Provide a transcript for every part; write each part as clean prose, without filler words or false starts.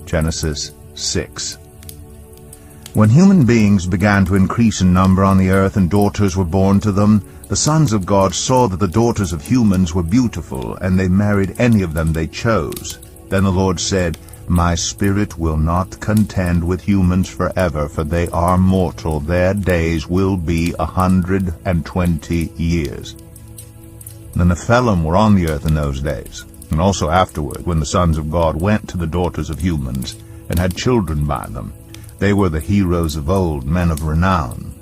Genesis 6. When human beings began to increase in number on the earth and daughters were born to them, the sons of God saw that the daughters of humans were beautiful, and they married any of them they chose. Then the Lord said, My spirit will not contend with humans forever, for they are mortal. Their days will be 120 years. The Nephilim were on the earth in those days, and also afterward, when the sons of God went to the daughters of humans and had children by them. They were the heroes of old, men of renown.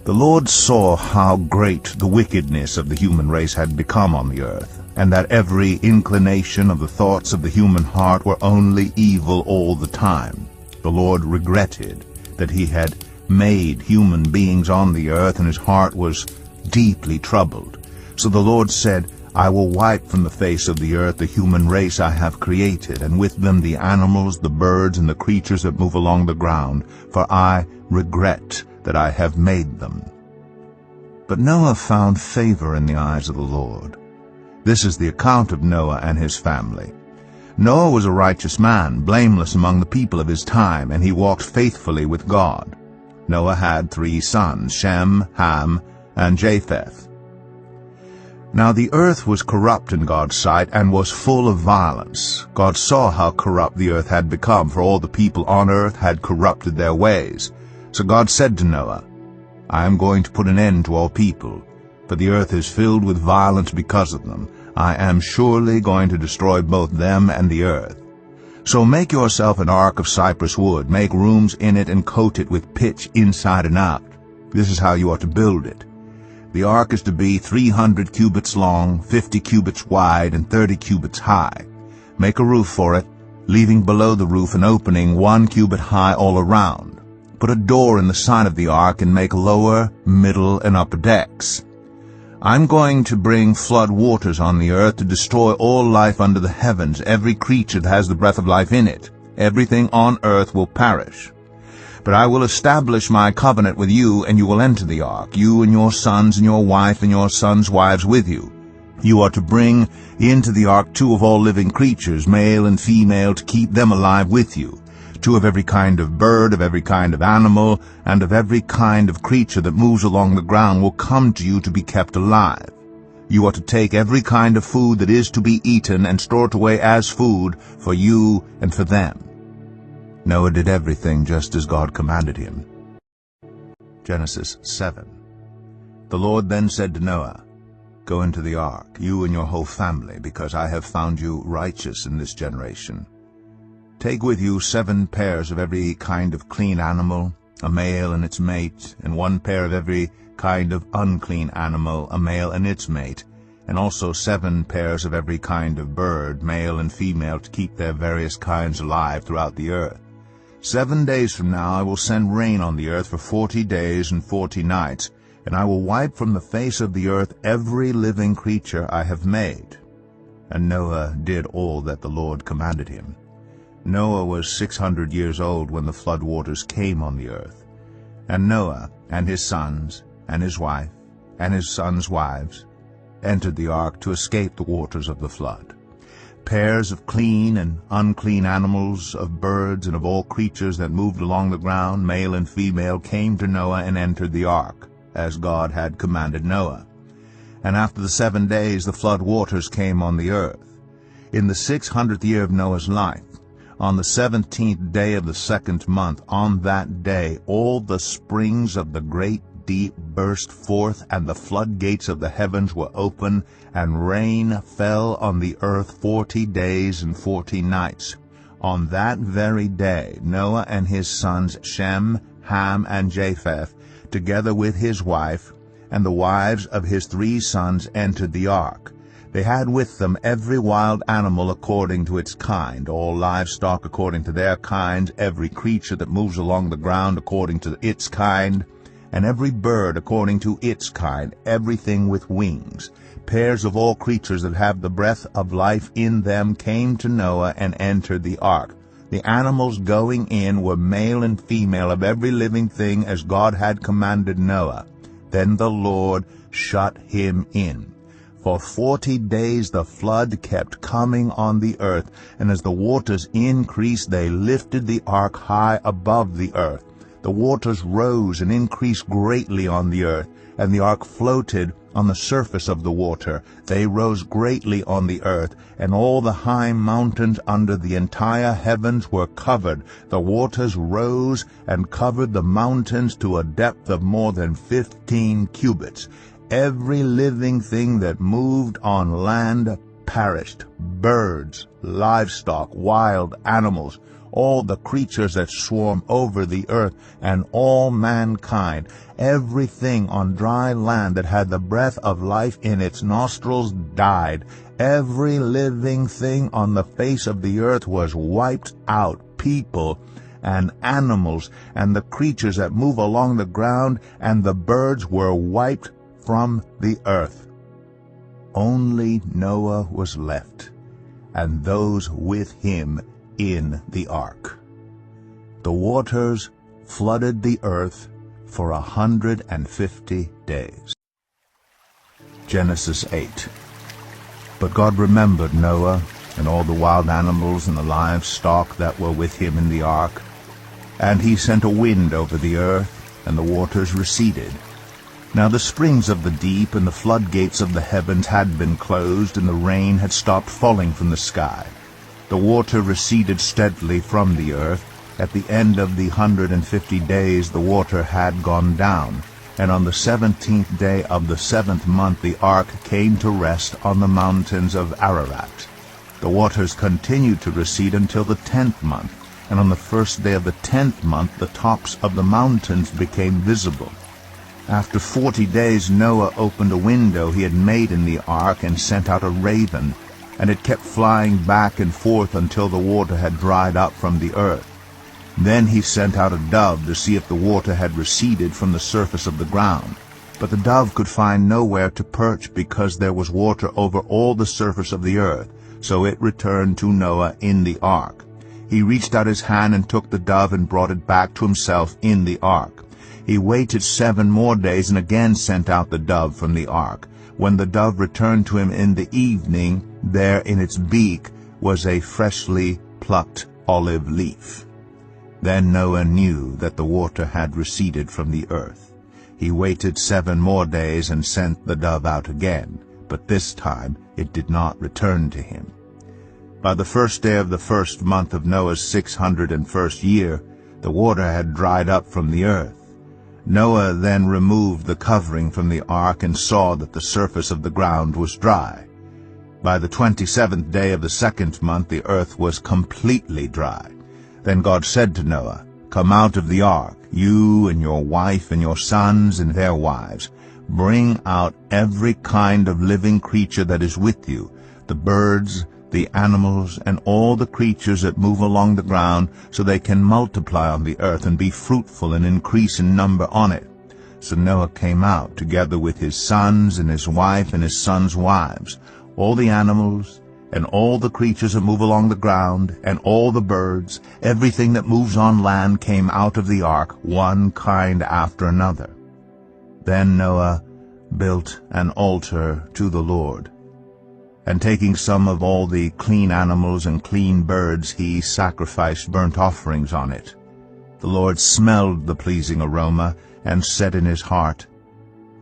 The Lord saw how great the wickedness of the human race had become on the earth, and that every inclination of the thoughts of the human heart were only evil all the time. The Lord regretted that he had made human beings on the earth, and his heart was deeply troubled. So the Lord said, I will wipe from the face of the earth the human race I have created, and with them the animals, the birds, and the creatures that move along the ground, for I regret that I have made them. But Noah found favor in the eyes of the Lord. This is the account of Noah and his family. Noah was a righteous man, blameless among the people of his time, and he walked faithfully with God. Noah had 3 sons, Shem, Ham, and Japheth. Now the earth was corrupt in God's sight and was full of violence. God saw how corrupt the earth had become, for all the people on earth had corrupted their ways. So God said to Noah, I am going to put an end to all people, for the earth is filled with violence because of them. I am surely going to destroy both them and the earth. So make yourself an ark of cypress wood, make rooms in it and coat it with pitch inside and out. This is how you are to build it. The ark is to be 300 cubits long, 50 cubits wide, and 30 cubits high. Make a roof for it, leaving below the roof an opening 1 cubit high all around. Put a door in the side of the ark and make lower, middle, and upper decks. I'm going to bring flood waters on the earth to destroy all life under the heavens, every creature that has the breath of life in it. Everything on earth will perish. But I will establish my covenant with you, and you will enter the ark, you and your sons and your wife and your sons' wives with you. You are to bring into the ark 2 of all living creatures, male and female, to keep them alive with you. 2 of every kind of bird, of every kind of animal, and of every kind of creature that moves along the ground will come to you to be kept alive. You are to take every kind of food that is to be eaten and store it away as food for you and for them. Noah did everything just as God commanded him. Genesis 7. The Lord then said to Noah, Go into the ark, you and your whole family, because I have found you righteous in this generation. Take with you 7 pairs of every kind of clean animal, a male and its mate, and 1 pair of every kind of unclean animal, a male and its mate, and also 7 pairs of every kind of bird, male and female, to keep their various kinds alive throughout the earth. 7 days from now I will send rain on the earth for 40 days and 40 nights, and I will wipe from the face of the earth every living creature I have made. And Noah did all that the Lord commanded him. Noah was 600 years old when the flood waters came on the earth. And Noah and his sons and his wife and his sons' wives entered the ark to escape the waters of the flood. Pairs of clean and unclean animals, of birds, and of all creatures that moved along the ground, male and female, came to Noah and entered the ark, as God had commanded Noah. And after the 7 days the flood waters came on the earth. In the 600th year of Noah's life, on the 17th day of the 2nd month, on that day all the springs of the great deep burst forth, and the floodgates of the heavens were open, and rain fell on the earth 40 days and 40 nights. On that very day Noah and his sons Shem, Ham, and Japheth, together with his wife, and the wives of his 3 sons, entered the ark. They had with them every wild animal according to its kind, all livestock according to their kinds, every creature that moves along the ground according to its kind, and every bird according to its kind, everything with wings. Pairs of all creatures that have the breath of life in them came to Noah and entered the ark. The animals going in were male and female of every living thing as God had commanded Noah. Then the Lord shut him in. For 40 days the flood kept coming on the earth, and as the waters increased, they lifted the ark high above the earth. The waters rose and increased greatly on the earth, and the ark floated on the surface of the water. They rose greatly on the earth, and all the high mountains under the entire heavens were covered. The waters rose and covered the mountains to a depth of more than 15 cubits. Every living thing that moved on land perished: birds, livestock, wild animals, all the creatures that swarm over the earth, and all mankind. Everything on dry land that had the breath of life in its nostrils died. Every living thing on the face of the earth was wiped out: people and animals, and the creatures that move along the ground, and the birds were wiped from the earth. Only Noah was left, and those with him in the ark. The waters flooded the earth for 150 days. Genesis 8. But God remembered Noah and all the wild animals and the livestock that were with him in the ark, and he sent a wind over the earth, and the waters receded. Now the springs of the deep and the floodgates of the heavens had been closed, and the rain had stopped falling from the sky. The water receded steadily from the earth. At the end of the 150 days the water had gone down, and on the 17th day of the 7th month the ark came to rest on the mountains of Ararat. The waters continued to recede until the 10th month, and on the first day of the 10th month the tops of the mountains became visible. After 40 days Noah opened a window he had made in the ark and sent out a raven, and it kept flying back and forth until the water had dried up from the earth. Then he sent out a dove to see if the water had receded from the surface of the ground. But the dove could find nowhere to perch, because there was water over all the surface of the earth. So it returned to Noah in the ark. He reached out his hand and took the dove and brought it back to himself in the ark. He waited 7 more days and again sent out the dove from the ark. When the dove returned to him in the evening, there in its beak was a freshly plucked olive leaf. Then Noah knew that the water had receded from the earth. He waited 7 more days and sent the dove out again, but this time it did not return to him. By the first day of the 1st month of Noah's 601st year, the water had dried up from the earth. Noah then removed the covering from the ark and saw that the surface of the ground was dry. By the 27th day of the 2nd month the earth was completely dry. Then God said to Noah, "Come out of the ark, you and your wife and your sons and their wives. Bring out every kind of living creature that is with you, the birds, the animals, and all the creatures that move along the ground, so they can multiply on the earth and be fruitful and increase in number on it." So Noah came out, together with his sons and his wife and his sons' wives. All the animals and all the creatures that move along the ground, and all the birds, everything that moves on land, came out of the ark, one kind after another. Then Noah built an altar to the Lord, and taking some of all the clean animals and clean birds, he sacrificed burnt offerings on it. The Lord smelled the pleasing aroma, and said in his heart,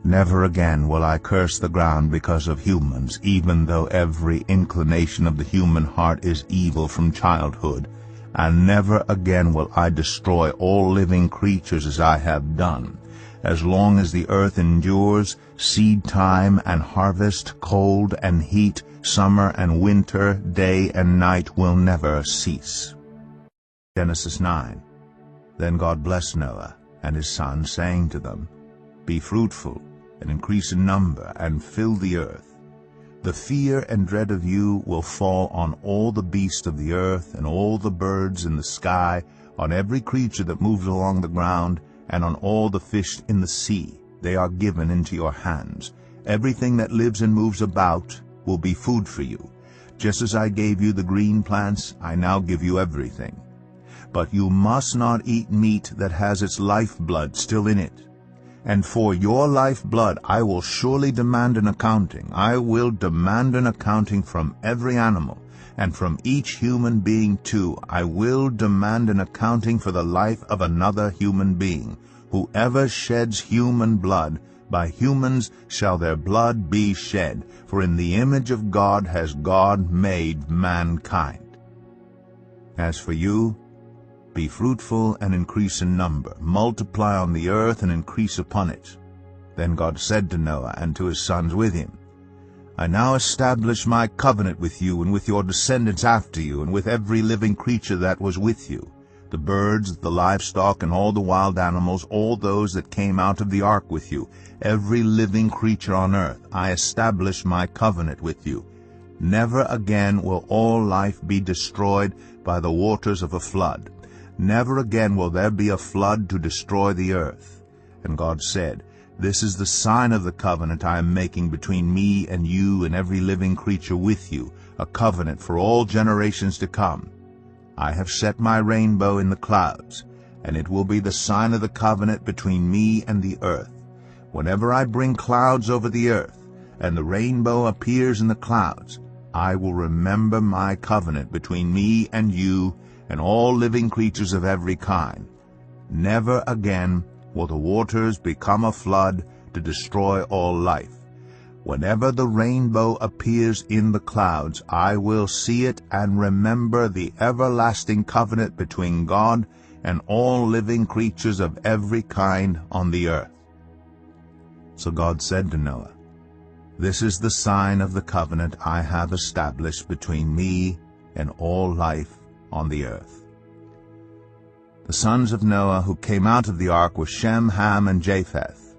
"Never again will I curse the ground because of humans, even though every inclination of the human heart is evil from childhood. And never again will I destroy all living creatures as I have done. As long as the earth endures, seed time and harvest, cold and heat, summer and winter, day and night will never cease." Genesis 9. Then God blessed Noah and his sons, saying to them, "Be fruitful, and increase in number, and fill the earth. The fear and dread of you will fall on all the beasts of the earth, and all the birds in the sky, on every creature that moves along the ground, and on all the fish in the sea. They are given into your hands. Everything that lives and moves about will be food for you. Just as I gave you the green plants, I now give you everything. But you must not eat meat that has its lifeblood still in it. And for your lifeblood I will surely demand an accounting. I will demand an accounting from every animal, and from each human being too. I will demand an accounting for the life of another human being. Whoever sheds human blood, by humans shall their blood be shed, for in the image of God has God made mankind. As for you, be fruitful and increase in number, multiply on the earth and increase upon it. Then God said to Noah and to his sons with him, I now establish my covenant with you and with your descendants after you, and with every living creature that was with you, the birds, the livestock, and all the wild animals, all those that came out of the ark with you, every living creature on earth. I establish my covenant with you. Never again will all life be destroyed by the waters of a flood. Never again will there be a flood to destroy the earth. And God said, This is the sign of the covenant I am making between me and you and every living creature with you, a covenant for all generations to come. I have set my rainbow in the clouds, and it will be the sign of the covenant between me and the earth. Whenever I bring clouds over the earth, and the rainbow appears in the clouds, I will remember my covenant between me and you and all living creatures of every kind. Never again will the waters become a flood to destroy all life. Whenever the rainbow appears in the clouds, I will see it and remember the everlasting covenant between God and all living creatures of every kind on the earth. So God said to Noah, This is the sign of the covenant I have established between me and all life on the earth. The sons of Noah who came out of the ark were Shem, Ham, and Japheth.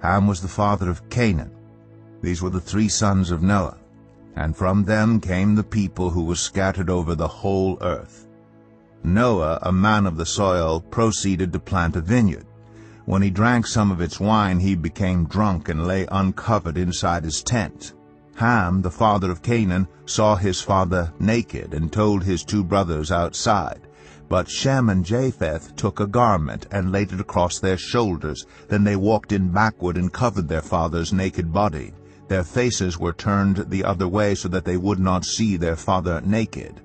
Ham was the father of Canaan. These were the 3 sons of Noah, and from them came the people who were scattered over the whole earth. Noah, a man of the soil, proceeded to plant a vineyard. When he drank some of its wine, he became drunk and lay uncovered inside his tent. Ham, the father of Canaan, saw his father naked and told his 2 brothers outside. But Shem and Japheth took a garment and laid it across their shoulders. Then they walked in backward and covered their father's naked body. Their faces were turned the other way so that they would not see their father naked.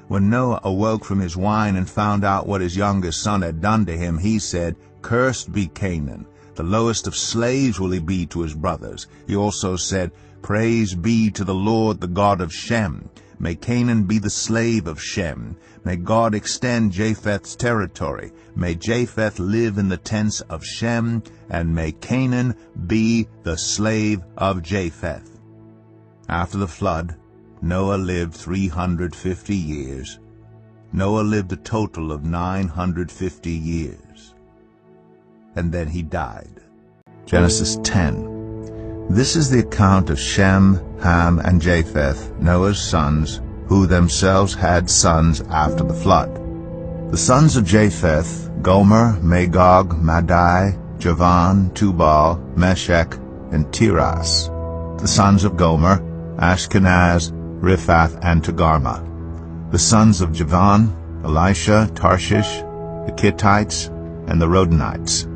When Noah awoke from his wine and found out what his youngest son had done to him, he said, Cursed be Canaan. The lowest of slaves will he be to his brothers. He also said, Praise be to the Lord, the God of Shem. May Canaan be the slave of Shem. May God extend Japheth's territory. May Japheth live in the tents of Shem, and may Canaan be the slave of Japheth. After the flood, Noah lived 350 years. Noah lived a total of 950 years. And then he died. Genesis 10. This is the account of Shem, Ham, and Japheth, Noah's sons, who themselves had sons after the flood. The sons of Japheth, Gomer, Magog, Madai, Javan, Tubal, Meshech, and Tiras. The sons of Gomer, Ashkenaz, Riphath, and Togarmah. The sons of Javan, Elisha, Tarshish, the Kittites, and the Rodanites.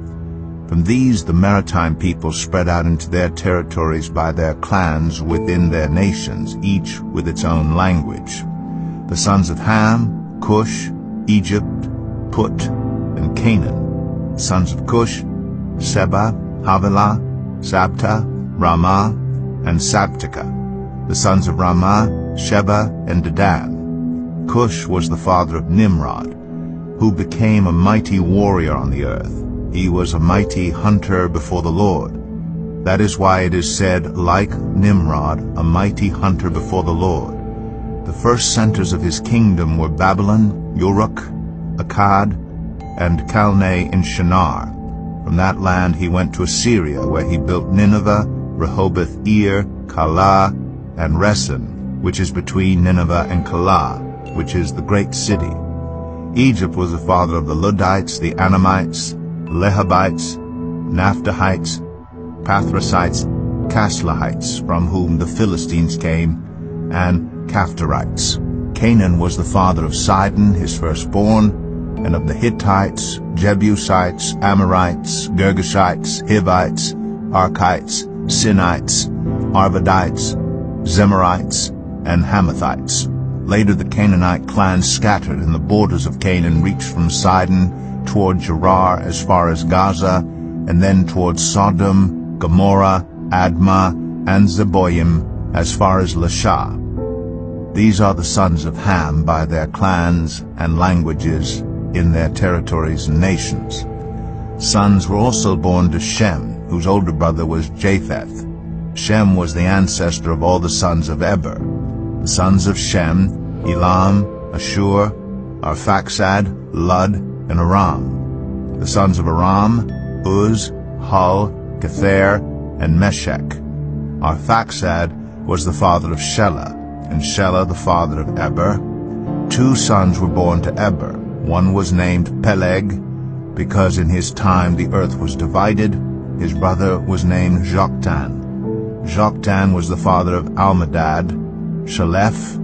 From these the maritime people spread out into their territories by their clans within their nations, each with its own language. The sons of Ham, Cush, Egypt, Put, and Canaan. Sons of Cush, Seba, Havilah, Sabta, Ramah, and Sabteka. The sons of Ramah, Sheba, and Dedan. Cush was the father of Nimrod, who became a mighty warrior on the earth. He was a mighty hunter before the Lord. That is why it is said, like Nimrod, a mighty hunter before the Lord. The first centers of his kingdom were Babylon, Uruk, Akkad, and Calneh in Shinar. From that land he went to Assyria, where he built Nineveh, Rehoboth-ir, Calah, and Resen, which is between Nineveh and Calah, which is the great city. Egypt was the father of the Ludites, the Anamites, Lehabites, Naphtuhites, Pathrasites, Caslahites, from whom the Philistines came, and Caphtorites. Canaan was the father of Sidon, his firstborn, and of the Hittites, Jebusites, Amorites, Girgashites, Hivites, Archites, Sinites, Arvadites, Zemarites, and Hamathites. Later the Canaanite clans scattered, and the borders of Canaan reached from Sidon toward Gerar as far as Gaza, and then toward Sodom, Gomorrah, Admah, and Zeboim as far as Lasha. These are the sons of Ham by their clans and languages in their territories and nations. Sons were also born to Shem, whose older brother was Japheth. Shem was the ancestor of all the sons of Eber. The sons of Shem, Elam, Ashur, Arphaxad, Lud, and Aram. The sons of Aram, Uz, Hul, Gether, and Meshech. Arphaxad was the father of Shelah, and Shelah the father of Eber. 2 sons were born to Eber. One was named Peleg, because in his time the earth was divided. His brother was named Joktan. Joktan was the father of Almadad, Shalef,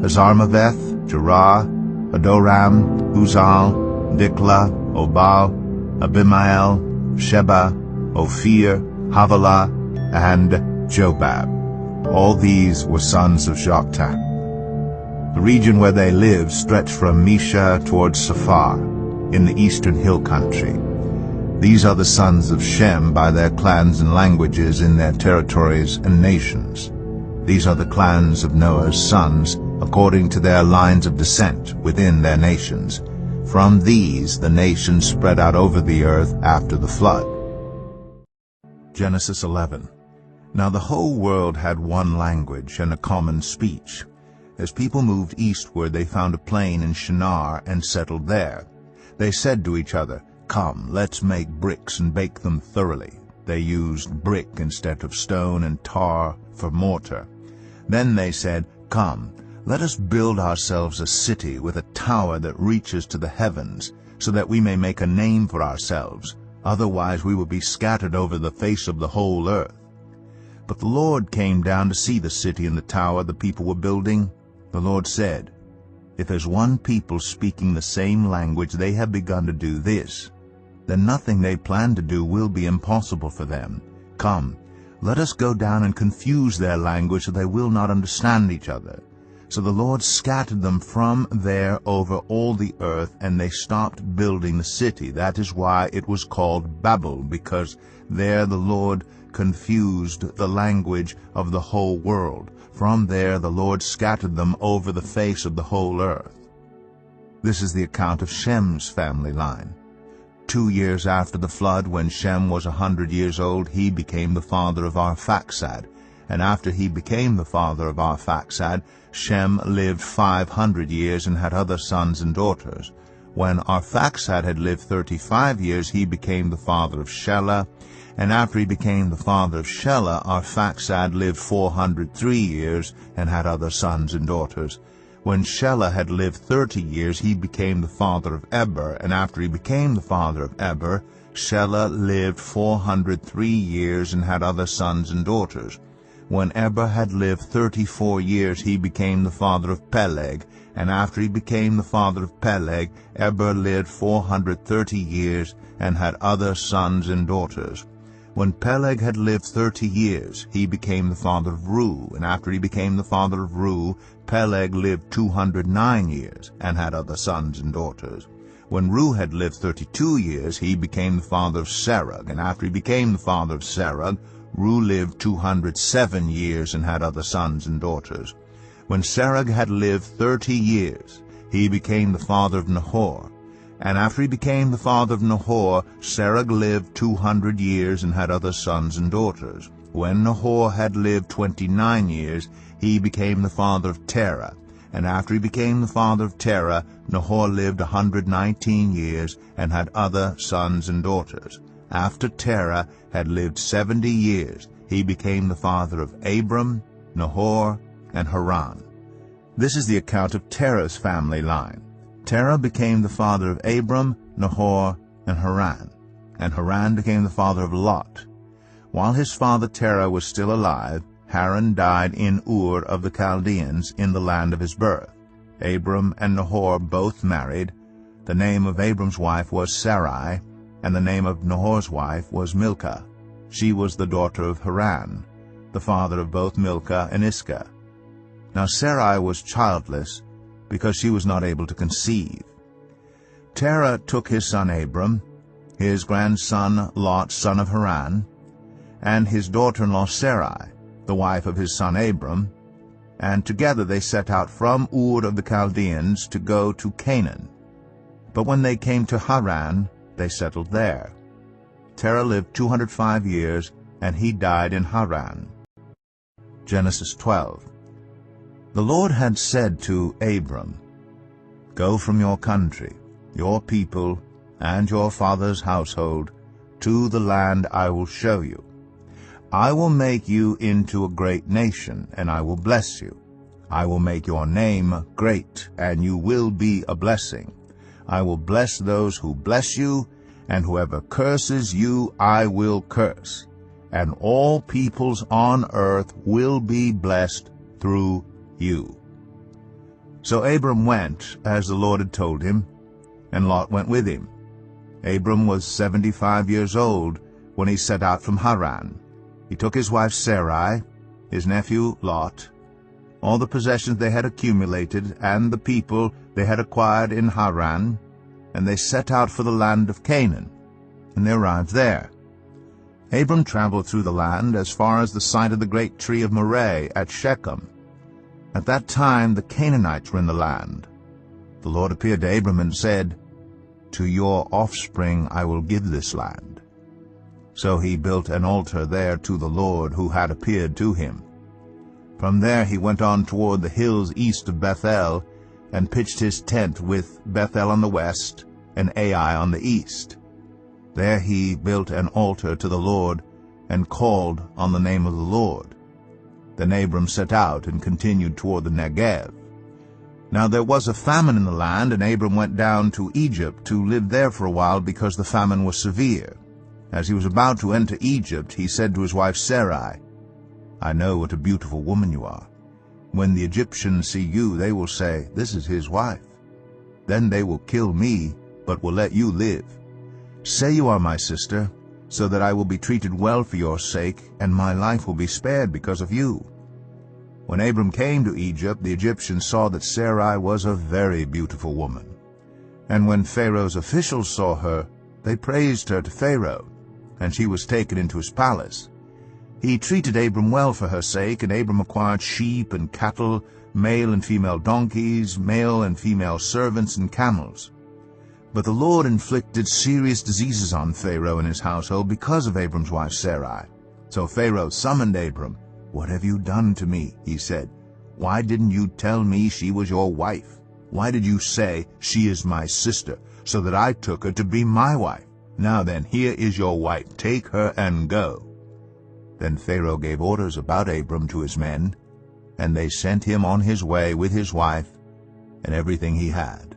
Hazarmaveth, Jerah, Adoram, Uzal, Dikla, Obal, Abimael, Sheba, Ophir, Havilah, and Jobab. All these were sons of Joktan. The region where they lived stretched from Mesha towards Saphar, in the eastern hill country. These are the sons of Shem by their clans and languages in their territories and nations. These are the clans of Noah's sons, according to their lines of descent within their nations. From these the nations spread out over the earth after the flood. Genesis 11. Now the whole world had one language and a common speech. As people moved eastward, they found a plain in Shinar and settled there. They said to each other, "Come, let's make bricks and bake them thoroughly." They used brick instead of stone and tar for mortar. Then they said, "Come, let us build ourselves a city with a tower that reaches to the heavens, so that we may make a name for ourselves. Otherwise we will be scattered over the face of the whole earth." But the Lord came down to see the city and the tower the people were building. The Lord said, "If as one people speaking the same language they have begun to do this, then nothing they plan to do will be impossible for them. Come, let us go down and confuse their language so they will not understand each other." So the Lord scattered them from there over all the earth, and they stopped building the city. That is why it was called Babel, because there the Lord confused the language of the whole world. From there the Lord scattered them over the face of the whole earth. This is the account of Shem's family line. 2 years after the flood, when Shem was 100 years old, he became the father of Arphaxad. And after he became the father of Arphaxad, Shem lived 500 years and had other sons and daughters. When Arphaxad had lived 35 years, he became the father of Shelah. And after he became the father of Shelah, Arphaxad lived 403 years and had other sons and daughters. When Shelah had lived 30 years, he became the father of Eber. And after he became the father of Eber, Shelah lived 403 years and had other sons and daughters. When Eber had lived 34 years, he became the father of Peleg. And after he became the father of Peleg, Eber lived 430 years and had other sons and daughters. When Peleg had lived 30 years, he became the father of Reu. And after he became the father of Reu, Peleg lived 209 years and had other sons and daughters. When Reu had lived 32 years, he became the father of Serug. And after he became the father of Serug, Reu lived 207 years and had other sons and daughters. When Serug had lived 30 years, he became the father of Nahor. And after he became the father of Nahor, Serug lived 200 years and had other sons and daughters. When Nahor had lived 29 years, he became the father of Terah. And after he became the father of Terah, Nahor lived 119 years and had other sons and daughters. After Terah had lived 70 years, he became the father of Abram, Nahor, and Haran. This is the account of Terah's family line. Terah became the father of Abram, Nahor, and Haran. And Haran became the father of Lot. While his father Terah was still alive, Haran died in Ur of the Chaldeans in the land of his birth. Abram and Nahor both married. The name of Abram's wife was Sarai, and the name of Nahor's wife was Milcah. She was the daughter of Haran, the father of both Milcah and Iscah. Now Sarai was childless, because she was not able to conceive. Terah took his son Abram, his grandson Lot, son of Haran, and his daughter-in-law Sarai, the wife of his son Abram, and together they set out from Ur of the Chaldeans to go to Canaan. But when they came to Haran, they settled there. Terah lived 205 years, and he died in Haran. Genesis 12. The Lord had said to Abram, "Go from your country, your people, and your father's household, to the land I will show you. I will make you into a great nation, and I will bless you. I will make your name great, and you will be a blessing. I will bless those who bless you, and whoever curses you I will curse. And all peoples on earth will be blessed through you." So Abram went, as the Lord had told him, and Lot went with him. Abram was 75 years old when he set out from Haran. He took his wife Sarai, his nephew Lot, all the possessions they had accumulated, and the people they had acquired in Haran, and they set out for the land of Canaan, and they arrived there. Abram traveled through the land as far as the site of the great tree of Moreh at Shechem. At that time the Canaanites were in the land. The Lord appeared to Abram and said, "To your offspring I will give this land." So he built an altar there to the Lord who had appeared to him. From there he went on toward the hills east of Bethel, and pitched his tent with Bethel on the west and Ai on the east. There he built an altar to the Lord, and called on the name of the Lord. Then Abram set out and continued toward the Negev. Now there was a famine in the land, and Abram went down to Egypt to live there for a while, because the famine was severe. As he was about to enter Egypt, he said to his wife Sarai, "I know what a beautiful woman you are. When the Egyptians see you, they will say, 'This is his wife.' Then they will kill me, but will let you live. Say you are my sister, so that I will be treated well for your sake, and my life will be spared because of you." When Abram came to Egypt, the Egyptians saw that Sarai was a very beautiful woman. And when Pharaoh's officials saw her, they praised her to Pharaoh, and she was taken into his palace. He treated Abram well for her sake, and Abram acquired sheep and cattle, male and female donkeys, male and female servants, and camels. But the Lord inflicted serious diseases on Pharaoh and his household because of Abram's wife Sarai. So Pharaoh summoned Abram. "What have you done to me?" he said. "Why didn't you tell me she was your wife? Why did you say, 'She is my sister,' so that I took her to be my wife? Now then, here is your wife. Take her and go." Then Pharaoh gave orders about Abram to his men, and they sent him on his way with his wife and everything he had.